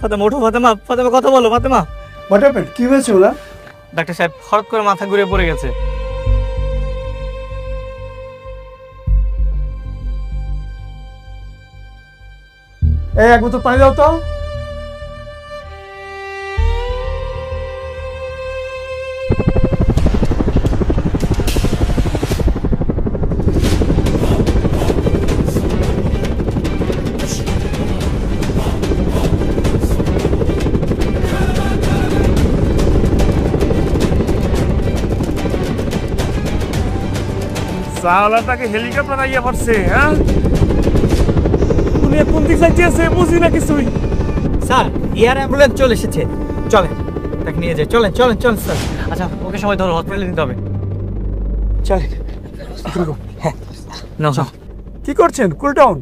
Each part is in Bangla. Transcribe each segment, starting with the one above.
ফাতেমা ওঠো, ফাতেমা, ফাতেমা কথা বলো, ফাতেমা। What happened? কি হয়েছে ওরা? ডাক্তার সাহেব হঠাৎ করে মাথা ঘুরে পড়ে গেছে। এই এক বোতল পানি দাও তো। সাওলাটাকে হেলিকপ্টার আইয়া পড়ছে, হ্যাঁ? দুনিয়া কোন দিক যাইতেছে বুঝি না কিছুই। স্যার এয়ার অ্যাম্বুলেন্স চলে এসেছে, চলেন তাকে নিয়ে যাই, চলেন চলেন চলেন স্যার। আচ্ছা ওকে সময় ধরো, হসপিটালে নিতে হবে। চলেন। হ্যাঁ নাও যাও। কি করছেন? কুল ডাউন,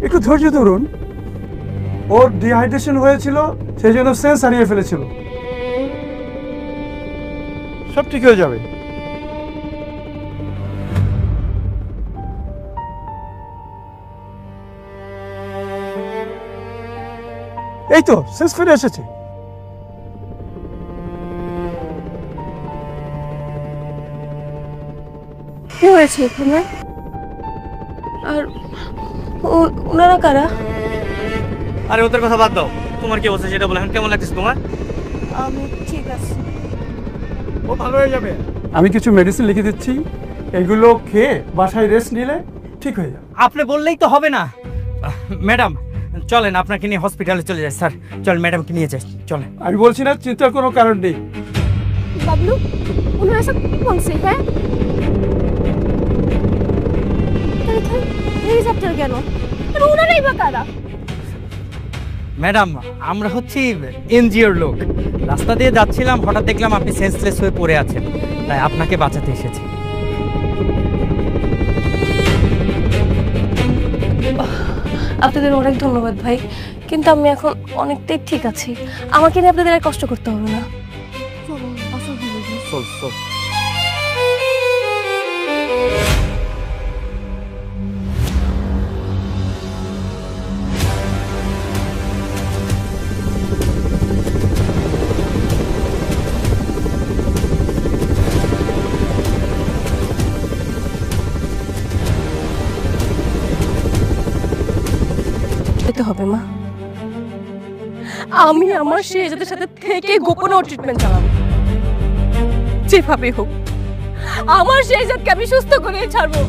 একটু ধৈর্য ধরুন। ওর ডিহাইড্রেশন হয়েছিল, সেই জন্য সেন্স হারিয়ে ফেলেছিল। সব ঠিক হয়ে যাবে। এই তো সেন্স ফিরে এসেছে। কি হয়েছে এখানে? আর ওনারা কারা? আরে ওদের কথা বাদ দাও, তোমার কি অবস্থা সেটা বলে। এখন কেমন লাগছে তোমার? আমি ঠিক আছে। ও ভালো হয়ে যাবে। আমি কিছু মেডিসিন লিখে দিচ্ছি, এগুলো খেয়ে বাসায় রেস্ট নিলে ঠিক হয়ে যাবে। আপনি বললেই তো হবে না। ম্যাডাম চলেন আপনাকে নিয়ে হসপিটালে চলে যাই। স্যার চল, ম্যাডামকে নিয়ে যাই, চলেন। আমি বলছি না, চিন্তার কোনো কারণ নেই। বাবলু, ওনারা সব কি বলছে? হ্যাঁ, হেলিকপ্টার কেন? আর ওনারাই বা কারা? ম্যাডাম আমরা হচ্ছি এনজিওর লোক। রাস্তা দিয়ে যাচ্ছিলাম, হঠাৎ দেখলাম আপনি সেন্সলেস হয়ে পড়ে আছেন, তাই আপনাকে বাঁচাতে এসেছি। আপনাদের অনেক ধন্যবাদ ভাই, কিন্তু আমি এখন অনেকটাই ঠিক আছি। আমাকে নিয়ে আপনাদের আর কষ্ট করতে হবে না। চল চল। যেতে হবে মা। আমি আমার শেহজাদের সাথে থেকে গোপনে ট্রিটমেন্ট চালাবো, যেভাবে হোক আমার শেহজাদকে আমি সুস্থ করে ছাড়বো।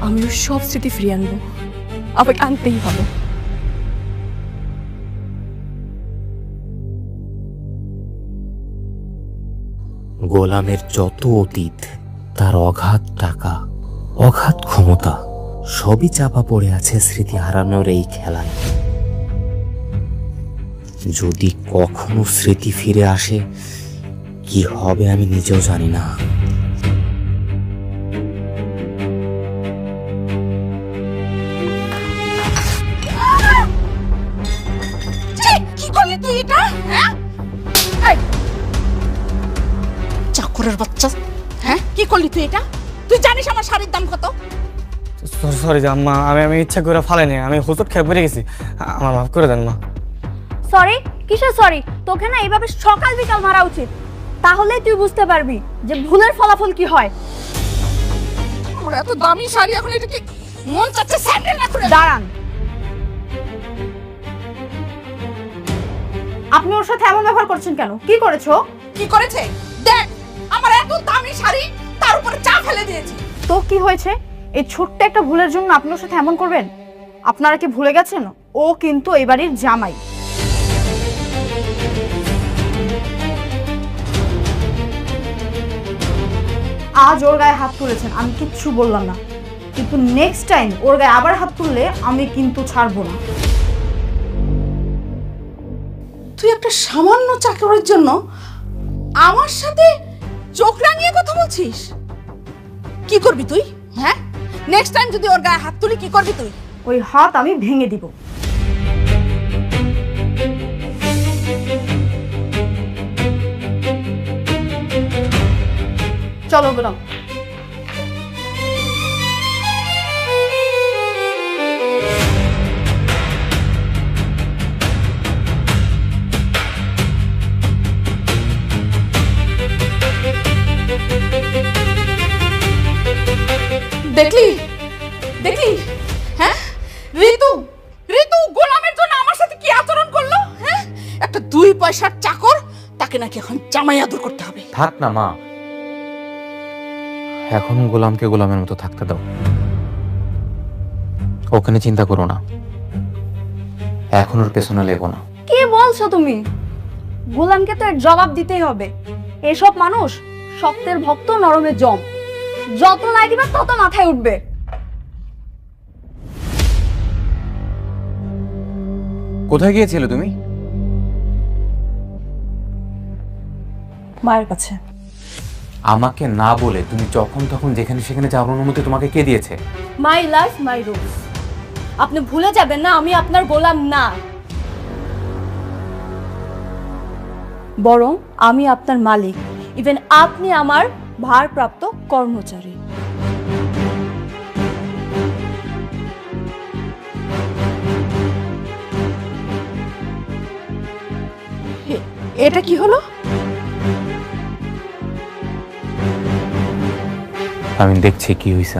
আমি ওর সব স্মৃতি ফিরিয়ে আনবো, আমাকে আনতেই হবে। গোলামের যত অতীত, তার অগাধ টাকা, অগাধ ক্ষমতা, সবই চাপা পড়ে আছে স্মৃতি হারানোর এই খেলায়। যদি কখনো স্মৃতি ফিরে আসে, কি হবে আমি নিজেও জানি না। কি করলি তুই এটা? চাকরের বাচ্চা, হ্যাঁ কি করলি তুই এটা? তুই জানিস আমার শাড়ির দাম কত? সরি আম্মা, আমি ইচ্ছা করে ফালাইনি, আমি হুজুর খেয়ে পড়ে গেছি, আমার মাফ করে দেন মা। সরি? কিসের সরি? তোকে না এইভাবে সকাল বিকাল মারা উচিত, তাহলেই তুই বুঝতে পারবি যে ভুলের ফলাফল কি হয়। আমার এত দামি শাড়ি, এখন এটা কি মন চাচ্ছে স্যান্ডেল না করে? দাঁড়ান, আপনি ওর সাথে এমন ব্যবহার করছেন কেন? কি করেছো? কি করেছে দেখ, আমার এত দামি শাড়ি তার উপরে চা ফেলে দিয়েছি। তো কি হয়েছে? এই ছোট্ট একটা ভুলের জন্য আপনি ওর সাথে এমন করবেন? আপনারা কি ভুলে গেছেন ও কিন্তু এই বাড়ির জামাই? আজ ওর গায়ে হাত তুলেছেন, আমি কিচ্ছু বললাম না, কিন্তু নেক্সট টাইম ওর গায়ে আবার হাত তুললে আমি কিন্তু ছাড়বো না। তুই একটা সামান্য চাকরের জন্য আমার সাথে চোখ রাঙিয়ে কথা বলছিস? কি করবি তুই? হ্যাঁ, নেক্সট টাইম যদি ওর গায়ে হাত তুলি কি করবি তুই? ওই হাত আমি ভেঙে দিব। চলো গোলাম। দেখলি দেখলি, হ্যাঁ? ঋতু ঋতু গোলামের জন্য আমার সাথে কি আচরণ করলো, হ্যাঁ? একটা 2 পয়সার চাকর, তাকে নাকি এখন জামাই আদর করতে হবে। থাক না মা, এখন গোলামকে গোলামের মতো থাকতে দাও। ওখানে চিন্তা করো না, এখন ওর পেছনে লেগো না। কি বলছো তুমি? গোলামকে তো এর জবাব দিতেই হবে। এসব মানুষ শক্তের ভক্ত, নরমের জম। যত লাই দিবে তত মাথায় উঠবে। কোথায় গিয়েছিলে তুমি? মায়ের কাছে। আমাকে না বলে তুমি যখন তখন যেখানে সেখানে যাওয়ার অনুমতি তোমাকে কে দিয়েছে? My life my rules. আপনি ভুলে যাবেন না আমি আপনার গোলাম না, বরং আমি আপনার মালিক। ইভেন আপনি আমার ভারপ্রাপ্ত কর্মচারী। এটা কি হলো? আমি দেখছি কি হয়েছে।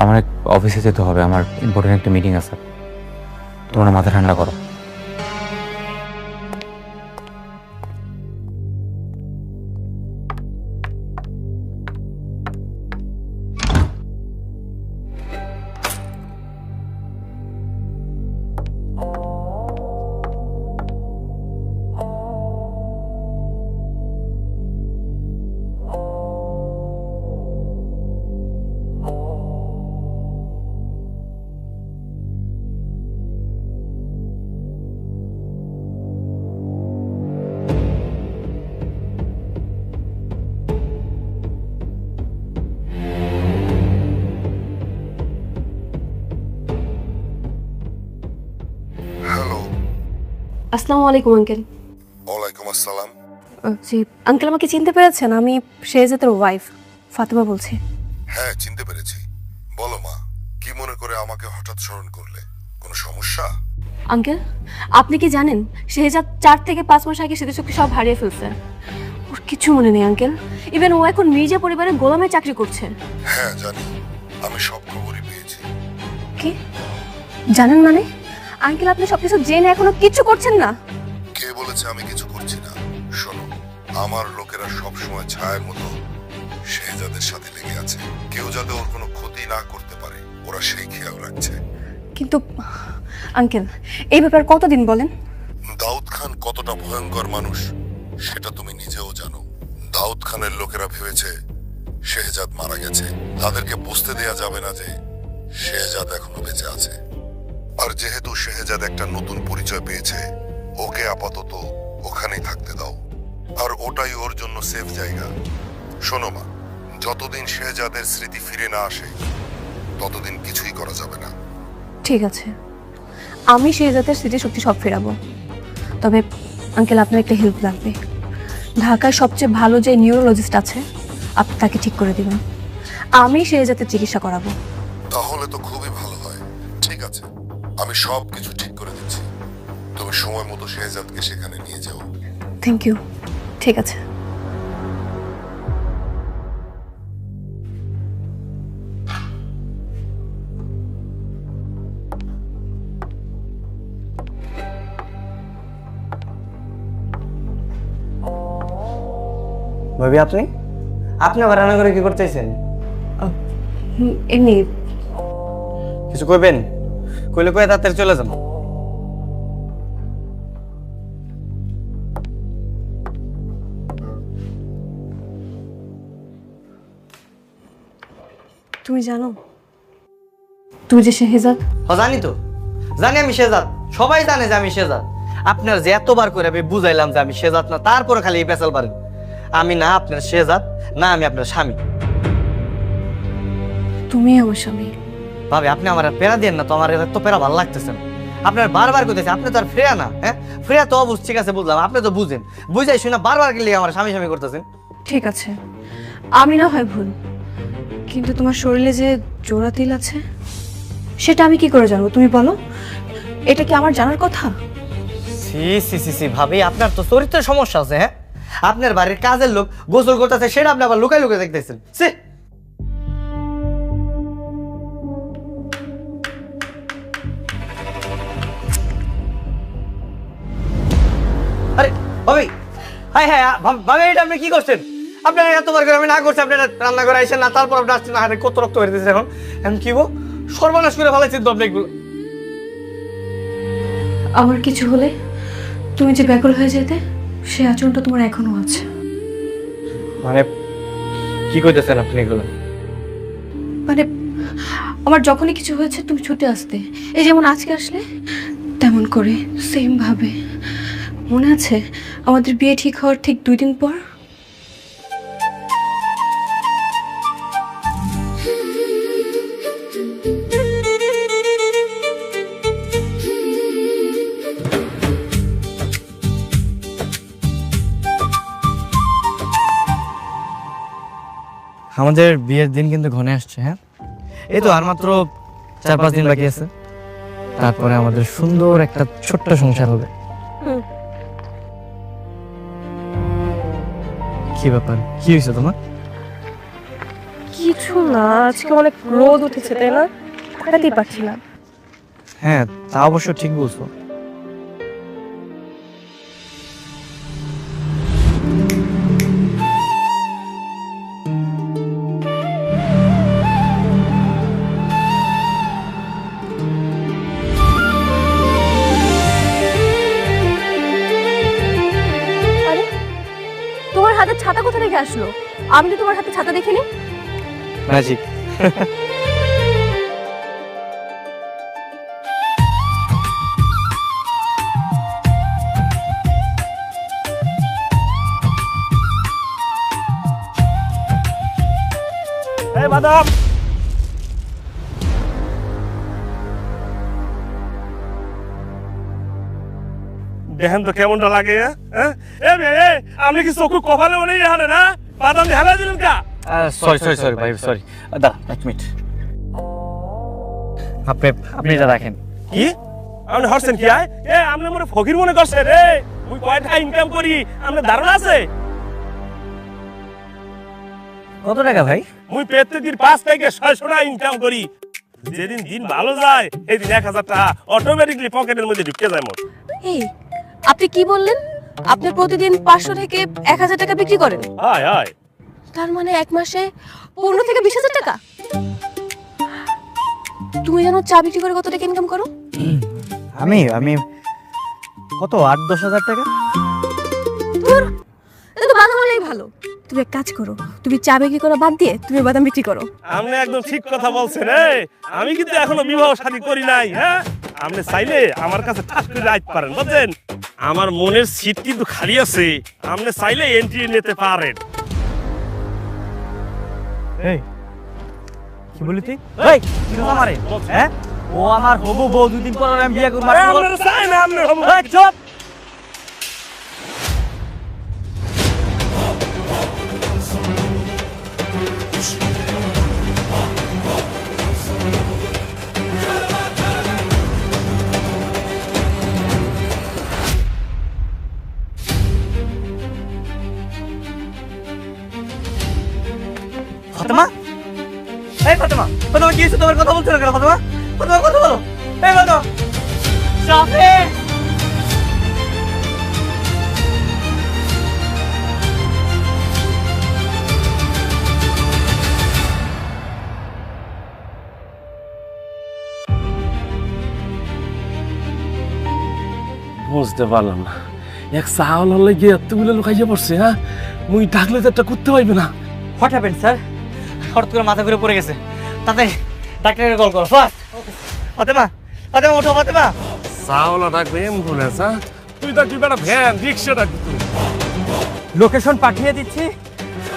আমার অফিসে যেতে হবে, আমার ইম্পর্টেন্ট একটা মিটিং আছে। তোমরা মাথা ঠান্ডা করো। হ্যালো। আসসালামু আলাইকুম আঙ্কেল। ওয়ালাইকুম আসসালাম। জি আঙ্কেল, আমাকে চিনতে পেরেছেন? আমি শেহজাদের ওয়াইফ ফাতেমা বলছি। হ্যাঁ, চিনতে পেরেছি। বলো মা, কি মনে করে আমাকে হঠাৎ স্মরণ করলে? কোনো সমস্যা? আঙ্কেল, আপনি কি জানেন শেহজাদ 4 থেকে 5 মাস আগে স্মৃতিশক্তি সব হারিয়ে ফেলছে। ওর কিছু মনে নেই আঙ্কেল। ইভেন ও এখন মির্জা পরিবারের গোলামের চাকরি করছে। হ্যাঁ জানি, আমি সব খবরই পেয়েছি। কি জানেন মানে? আঙ্কেল, আপনি সবকিছু জেনে এখনো কিছু করছেন না? কে বলেছে আমি কিছু করছি না? শোনো, আমার লোকেরা সব সময় ছায়ের মতো শেহজাদের সাথে লেগে আছে। কেউ যাতে ওর কোনো ক্ষতি না করতে পারে, ওরা সেই খেয়াল রাখছে। কিন্তু আঙ্কেল, এই ব্যাপার কতদিন বলেন? দাউদ খান কতটা ভয়ঙ্কর মানুষ সেটা তুমি নিজেও জানো। দাউদ খানের লোকেরা ভেবেছে শেহজাদ মারা গেছে। তাদেরকে বুঝতে দেয়া যাবে না যে শেহজাদ এখনো বেঁচে আছে। আর যেহেতু শেহজাদ একটা নতুন পরিচয় পেয়েছে, ওকে আপাতত ওখানেই থাকতে দাও। আর ওটাই ওর জন্য সেফ জায়গা। শোনো মা, যতদিন শেহজাদের স্মৃতি ফিরে না আসে ততদিন কিছুই করা যাবে না। ঠিক আছে, আমি শেহজাদের স্মৃতিশক্তি সব ফেরাবো। তবে আঙ্কেল, আপনার একটা হেল্প লাগবে। ঢাকায় সবচেয়ে ভালো যে নিউরোলজিস্ট আছে, আপনি তাকে ঠিক করে দিবেন। আমি শেহজাদের চিকিৎসা করাবো। তাহলে তো খুবই ভালো হয়। ঠিক আছে, আমি সব কিছু ঠিক করে দিচ্ছি। তুমি সময় মতো শেহজাদকে সেখানে নিয়ে যাও। Thank you. ঠিক আছে। ভাবি, আপনি আপনি আবার রান্না করে কি করতেছেন? এমনি। কিছু কইবেন? কইলে কয়ে তাড়াতাড়ি চলে যান। তুমি জানো তুমি যে শেহজাদ? জানি তো, জানি আমি শেহজাদ। সবাই জানে যে আমি শেহজাদ। আপনার যে এতবার করে আমি বুঝাইলাম যে আমি শেহজাদ না, তারপরে খালি এই পেছাল পারেন। আমি না আপনার শেহজাদ, না আমি আপনার স্বামী। তুমি আমার স্বামী। ভাবি, আপনি আমার আর পেরা দেন না তো। আমার এত পেরা ভালো লাগতেছে না। আপনার বারবার কইতেছে, আপনি তো আর ফ্রেয়া না। হ্যাঁ, ফ্রেয়া তো অবশ্য ঠিক আছে, বুঝলাম। আপনি তো বুঝেন, বুঝাই শুনে বারবার গেলে আমার স্বামী স্বামী করতেছেন। ঠিক আছে, আমি না হয় ভুল, কিন্তু তোমার শরীরে যে জোড়া তিল আছে সেটা আমি কি করে জানবো? তুমি বলো, এটা কি আমার জানার কথা? সি সি সি সি ভাবি, আপনার তো চরিত্রের সমস্যা আছে। হ্যাঁ, আপনার বাড়ির কাজের লোক গোসল করতেছে, সেটা আপনি আবার লুকাই লুকাই দেখতেছেন। সি হ্যাঁ হ্যাঁ ভাবে এটা আপনি কি করছেন? আপনার এতবার করে আমি না করছি, আপনি রান্না করে আইসেন না, তারপর আপনি আসছেন না, হাতে কত রক্ত বের হইতেছে। এখন কি বো সর্বনাশ করে ফেলাইছেন তো আপনি এগুলো। আমার কিছু হলে তুমি যে ব্যাকুল হয়ে যেতে, সে আচরণটা তোমার এখনো আছে। মানে কি কইতেছেন আপনি এগুলো? মানে আমার যখনই কিছু হয়েছে তুমি ছুটে আসতে, এই যেমন আজকে আসলে তেমন করে সেম ভাবে। মনে আছে আমাদের বিয়ে ঠিক হওয়ার ঠিক 2 দিন পর? আমাদের বিয়ের দিন কিন্তু ঘনে আসছে। হ্যাঁ, এই তো আর মাত্র 4-5 দিন বাকি আছে, তারপরে আমাদের সুন্দর একটা ছোট্ট সংসার হবে। কি ব্যাপার, কি হয়েছে তোমার? কিছু না, আজকে অনেক রোদ উঠেছে তাই না, তাকাতেই পারছি না। হ্যাঁ, তা অবশ্য ঠিক বলছো। আরে তোমার হাতে ছাতা কোথা থেকে আসলো? আমি তো তোমার হাতে ছাতা দেখিনি। ম্যাজিক। এই বাদাম, দেখেন তো কেমনটা লাগে। হ্যাঁ এ মেয়ে, আপনি কি চোখ কপালে মনে হারে না? বাদাম ঢালা দিলেন কা? সরি ভাই, সরি। দাঁড়া 1 মিনিট, আপনি এটা রাখেন। কি আপনি হরছেন কি? আয় এ আপনি মনে ফকির মনে করছেন রে? মুই কয়টা ইনকাম করি আপনার ধারণা আছে? কত টাকা ভাই? মুই প্রত্যেকদিন 5 থেকে 600 টাকা ইনকাম করি। যেদিন দিন ভালো যায় সেদিন 1000 টাকা অটোমেটিকলি পকেটের মধ্যে ঢুকে যায় মোর। এই আপনি কি বললেন? আপনি প্রতিদিন 500 থেকে 1000 টাকা বিক্রি করেন? হায় হায়, তার মানে এক মাসে 15 থেকে 20,000 টাকা। তুমি জানো চা বিক্রি করে কত টাকা ইনকাম করো? আমি কত 8-10 হাজার টাকা। এটা তো বাদাম হলেই ভালো। তুমি এক কাজ করো, তুমি চা বিক্রি করা বাদ দিয়ে তুমি বাদাম বিক্রি করো। আপনি একদম ঠিক কথা বলছেন। আমি কিন্তু এখনো বিবাহ শাদী করি নাই। হ্যাঁ, আপনি চাইলে আমার কাছে ঠাস করে রাখতে পারেন, বুঝছেন? আমার মনের সিট কিন্তু খালি আছে, আপনি চাইলে এন্ট্রি নিতে পারেন। এই কি বলি তুই? এই কি কথা মারে? হ্যাঁ, ও আমার হবু বউ, 2 দিন পর আমি বিয়ে করব। আপনারা চাই না আপনি হবো। এই চুপ। ফাতেমা, এই ফাতেমা, ফাতেমা কি হয়েছে? তোমার কথা বলছো না কেন? ফাতেমা, ফাতেমা কথা বলো। এই ফাতেমা, শাফিক। বুঝতে পারলাম না, এক চাওয়াল হলে গিয়ে এতগুলো লোক আইয়া পড়ছে। হ্যাঁ, মুই ডাকলে তো একটা করতে পারবে না। What happened sir? হঠাৎ করে মাথা ঘুরে পড়ে গেছে, তাতে ডাক্তারকে কল করো ফাস্ট। ফাতেমা, ফাতেমা ওঠো ফাতেমা। চাওয়ালা ডাকবে অ্যাম্বুলেন্স? হ্যাঁ, তুই ডাকবি বেটা ভ্যান, রিক্সা ডাকবি তুই। লোকেশন পাঠিয়ে দিচ্ছি,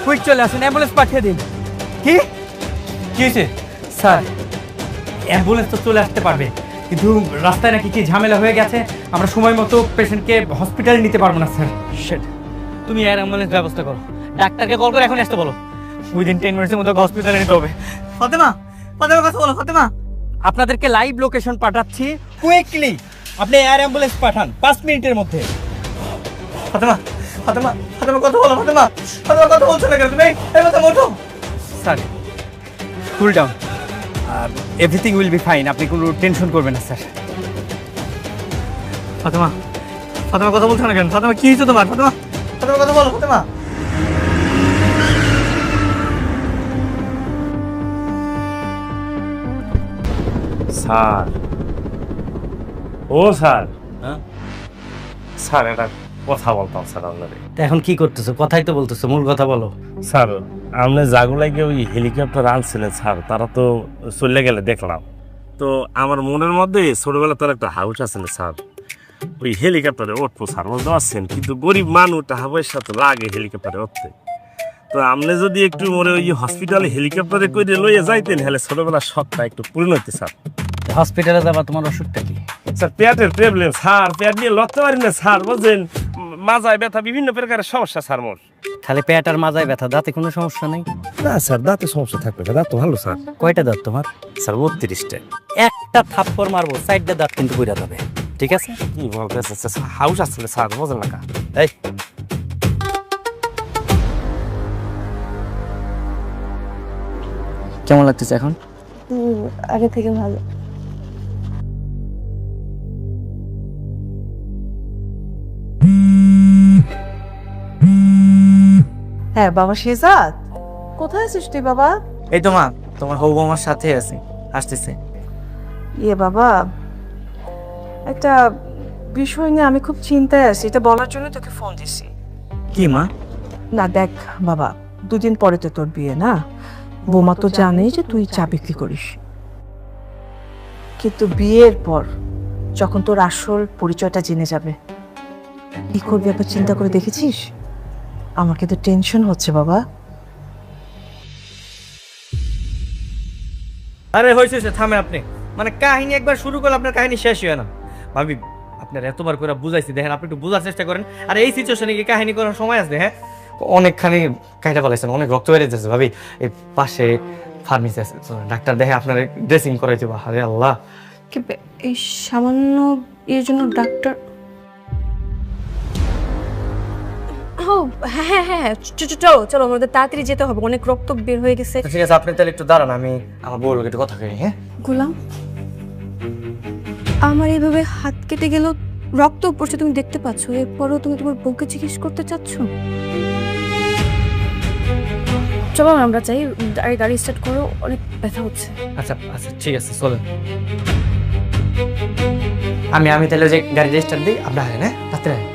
কুইক চলে আসুন, অ্যাম্বুলেন্স পাঠিয়ে দিন। কি কি হয়েছে স্যার? অ্যাম্বুলেন্স তো চলে আসতে পারবে, কিন্তু রাস্তায় নাকি কি ঝামেলা হয়ে গেছে, আমরা সময় মতো পেশেন্টকে হসপিটালে নিতে পারবো না স্যার। শিট, তুমি এয়ার অ্যাম্বুলেন্স ব্যবস্থা করো, ডাক্তারকে কল করে এখন আসতে বলো। উইদিন 10 মিনিটের মধ্যে হসপিটালে নিতে হবে। ফাতেমা, ফাতেমা কথা বলো। ফাতেমা, আপনাদেরকে লাইভ লোকেশন পাঠাচ্ছি, কুইকলি আপনি এয়ার অ্যাম্বুলেন্স পাঠান 5 মিনিটের মধ্যে। ফাতেমা, ফাতেমা, ফাতেমা কথা বলো। ফাতেমা, ফাতেমা কথা বলছো না কেন তুমি? এই ফাতেমা ওঠো। Sir cool down, everything will be fine, আপনি কোনো টেনশন করবেন না স্যার। ফাতেমা, ফাতেমা কথা বলছো না কেন? ফাতেমা কি হয়েছে তোমার? ফাতেমা, ফাতেমা কথা বলো ফাতেমা। স্যার, ও স্যার, হ্যাঁ? স্যার একটা কথা বলতাম স্যার আপনারে। তা এখন কি করতেছো? কথাই তো বলতেছো, মূল কথা বলো। স্যার, আপনি জাগুলাইকে ওই হেলিকপ্টার আনছিলেন স্যার, তারা তো চলে গেলে দেখলাম। তো আমার মনের মধ্যে ছোটবেলা তোর একটা হাউস আছে স্যার, ওই হেলিকপ্টারে উঠবো স্যার, বুঝতে পারছেন? কিন্তু গরিব মানুষ টাকা পয়সা তো লাগে হেলিকপ্টারে উঠতে। তো আপনি যদি একটু মনে ওই হসপিটালে হেলিকপ্টারে করে লইয়ে যাইতেন, হলে ছোটবেলার শখটা একটু পূর্ণ হইতে স্যার। হসপিটালে যাবা, তোমার অসুখটা কি? স্যার পেটের প্রবলেম স্যার, পেট নিয়ে লড়তে পারি না স্যার, বুঝছেন? মাজায় ব্যথা, বিভিন্ন প্রকারের সমস্যা স্যার মোর। খালি পেট আর মাজায় ব্যথা, দাঁতে কোনো সমস্যা নেই? না স্যার, দাঁতে সমস্যা থাকবে না, দাঁত তো ভালো স্যার। কয়টা দাঁত তোমার? স্যার 32টা। একটা থাপ্পড় মারবো, সাইডটা দাঁত কিন্তু পড়ে যাবে, ঠিক আছে? কি বলতেছে স্যার, হাউস আসলে স্যার, বোঝেন না কা? এই কেমন লাগতেছে এখন? আগে থেকে ভালো। হ্যাঁ বাবা শেজাদ, কোথায় আছিস তুই বাবা? এই তো মা, তোমার হবু আমার সাথে আছে, আসতেছে। ইয়ে বাবা, একটা বিষয় নিয়ে আমি খুব চিন্তায় আছি, এটা বলার জন্য তোকে ফোন দিছি। কি মা? না দেখ বাবা, দুদিন পরে তো তোর বিয়ে না, বৌমা তো জানে যে তুই চা বিক্রি করিস, কিন্তু বিয়ের পর যখন তোর আসল পরিচয়টা জেনে যাবে, কি করবি একবার চিন্তা করে দেখেছিস? আমার কিন্তু টেনশন হচ্ছে বাবা। আরে হয়েছে, থামে আপনি। মানে কাহিনী একবার শুরু করলে আপনার কাহিনী শেষ হয় না। ভাবি, আপনার এতবার করে বুঝাইছি, দেখেন আপনি একটু বোঝার চেষ্টা করেন। আর এই সিচুয়েশনে কি কাহিনী করার সময় আছে? হ্যাঁ, অনেকখানি কাহিটা বলেছেন, অনেক রক্ত বেড়ে যাচ্ছে ভাবি। এই পাশে ফার্মেসি আছে, ডাক্তার দেখে আপনার ড্রেসিং করাই দেবো। আরে আল্লাহ, এই সামান্য এর জন্য ডাক্তার? ও হ্যাঁ হ্যাঁ হ্যাঁ, চলো চলো, আমাদের তাড়াতাড়ি যেতে হবে, অনেক রক্ত বের হয়ে গেছে। ঠিক আছে, আপনি তাহলে একটু দাঁড়ান, আমি আমার বউর লোক একটু কথা কই। হ্যাঁ গোলাম, আমার এইভাবে হাত কেটে গেল, রক্ত পড়ছে, তুমি দেখতে পাচ্ছ, এরপরও তুমি তোমার বউকে জিজ্ঞেস করতে চাচ্ছ? চলো আমরা চাই, গাড়ি স্টার্ট করো, অনেক ব্যথা হচ্ছে। আচ্ছা আচ্ছা ঠিক আছে, চলেন। আমি তাহলে যে গাড়ি স্টার্ট দিই, আপনার হারেন। হ্যাঁ, তাড়াতাড়ি আয়।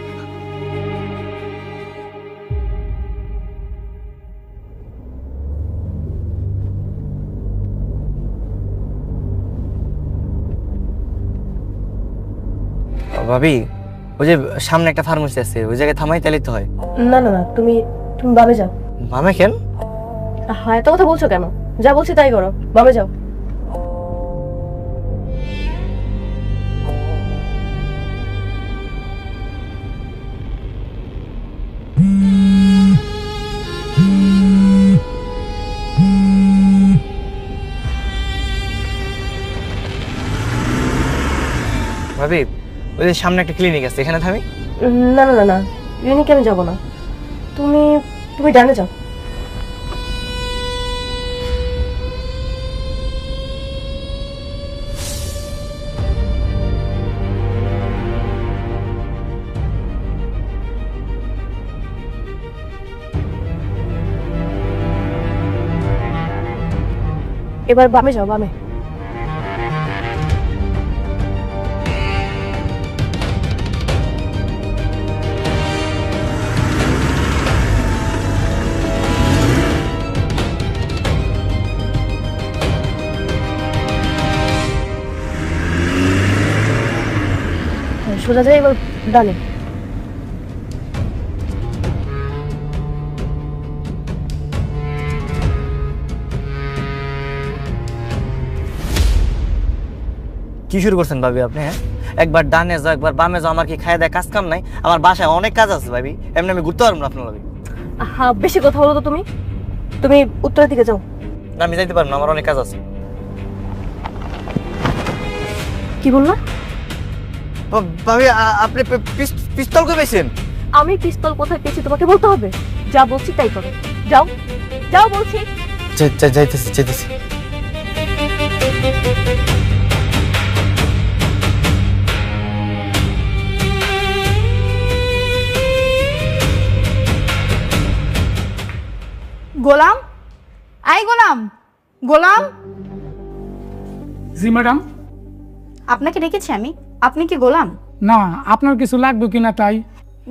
ভাবি, ওই যে সামনে একটা ফার্মেসি আছে, ওই জায়গায় থামাই তাহলে তো হয়। না না না, তুমি তুমি বামে যাও। মামা কেন? হ্যাঁ, এত কথা বলছো কেন? যা বলছি তাই করো, বামে যাও। ভাবি, ওই যে সামনে একটা ক্লিনিক আছে, এখানে থামি। না না না না, ক্লিনিকে আমি যাবো না, তুমি তুমি ডানে যাও। এবার বামে যাও, বামে। সোজা যাই, এবার ডানে। কি শুরু করছেন ভাবি আপনি? হ্যাঁ, একবার ডানে যাও, একবার বামে যাও, আমার কি খায় দেয় কাজ কাম নাই? আমার বাসায় অনেক কাজ আছে ভাবি, এমনি আমি ঘুরতে পারবো না আপনার ভাবি। হ্যাঁ, বেশি কথা বলো তো তুমি। তুমি উত্তরের দিকে যাও। না, আমি যাইতে পারবো না, আমার অনেক কাজ আছে। কি বললা? ভাবি, আপনি পিস্তল কই পেয়েছেন? আমি পিস্তল কোথায় পেয়েছি তোমাকে বলতে হবে? যা বলছি তাই করো, যাও যাও বলছি। যাইতেছি। গোলাম, গোলাম, জি ম্যাডাম। আপনাকে ডেকেছি আমি, আপনি কি গোলাম? না, আপনার কিছু লাগবে কিনা তাই।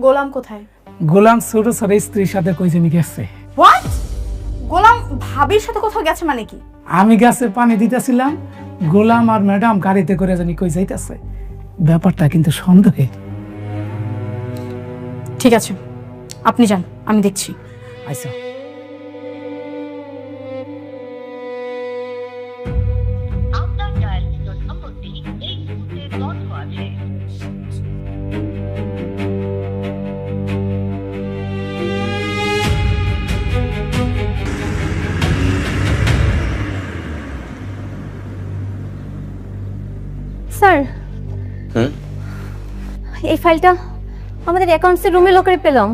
গোলাম কোথায়? গোলাম ছোট ছোট স্ত্রীর সাথে কই জানি গেছে। হোয়াট? গোলাম ভাবির সাথে কোথাও গেছে মানে কি? আমি গাছে পানি দিতেছিলাম, গোলাম আর ম্যাডাম গাড়িতে করে জানি কই যাইতেছে। ব্যাপারটা কিন্তু সন্দেহে। ঠিক আছে, আপনি যান, আমি দেখছি। আচ্ছা। আপনার ডায়ালিত নম্বরটি এই মুহূর্তে বন্ধ আছে। স্যার, এই ফাইলটা আমাদের অ্যাকাউন্টসের রুমে লকারে পেলাম।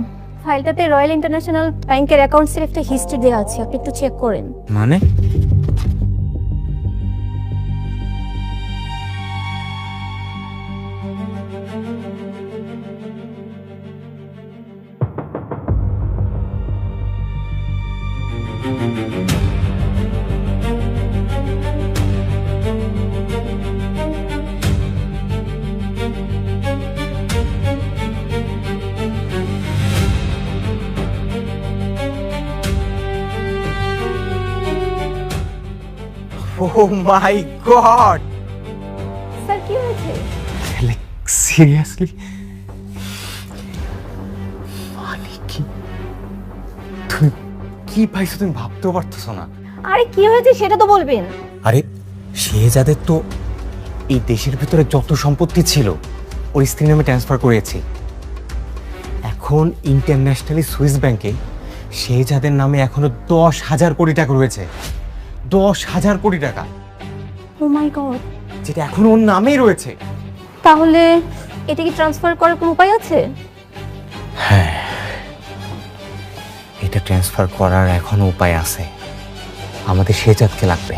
ফাইলটাতে রয়্যাল ইন্টারন্যাশনাল ব্যাংকের অ্যাকাউন্টসের একটা হিস্ট্রি দেওয়া আছে, আপনি একটু চেক করেন। মানে ও মাই গড, স্যার কি হয়েছে? সিরিয়াসলি? মানে কি তুমি কি পাইছো তুমি ভাবতেও পারতেছো না। আরে কি হয়েছে সেটা তো বলবেন। আরে শেহজাদের তো এই দেশের ভিতরে যত সম্পত্তি ছিল ওর স্ত্রীর নামে ট্রান্সফার করেছি। এখন ইন্টারন্যাশনালি সুইস ব্যাংকে শেহজাদের নামে এখনো 10,000 কোটি টাকা রয়েছে। 10,000 কোটি টাকা, ও মাই গড। যেটা এখন ওর নামেই রয়েছে। তাহলে এটা কি ট্রান্সফার করার কোনো উপায় আছে? হ্যাঁ, এটা ট্রান্সফার করার এখনো উপায় আছে। আমাদের শেহজাদকে লাগবে।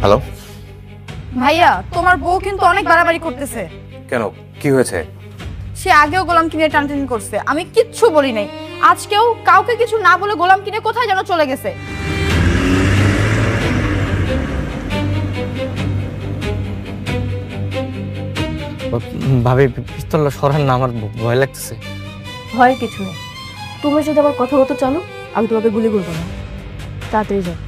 হ্যালো ভাইয়া তোমার বউ কিন্তু অনেক বাড়াবাড়ি করতেছে। কেন, কি হয়েছে? সে আগেও গোলাম কিনে টানটানি করছে, আমি কিচ্ছু বলি নাই। আজকেও কাউকে কিছু না বলে গোলাম কিনে কোথায় যেন চলে গেছে। ভাবে পিস্তলটা সরান না, আমার ভয় লাগতেছে। ভয়ের কিছু নেই, তুমি যদি আবার কথা বলতে চলো আমি তোমাকে গুলি করবো না। তাড়াতাড়ি যাও।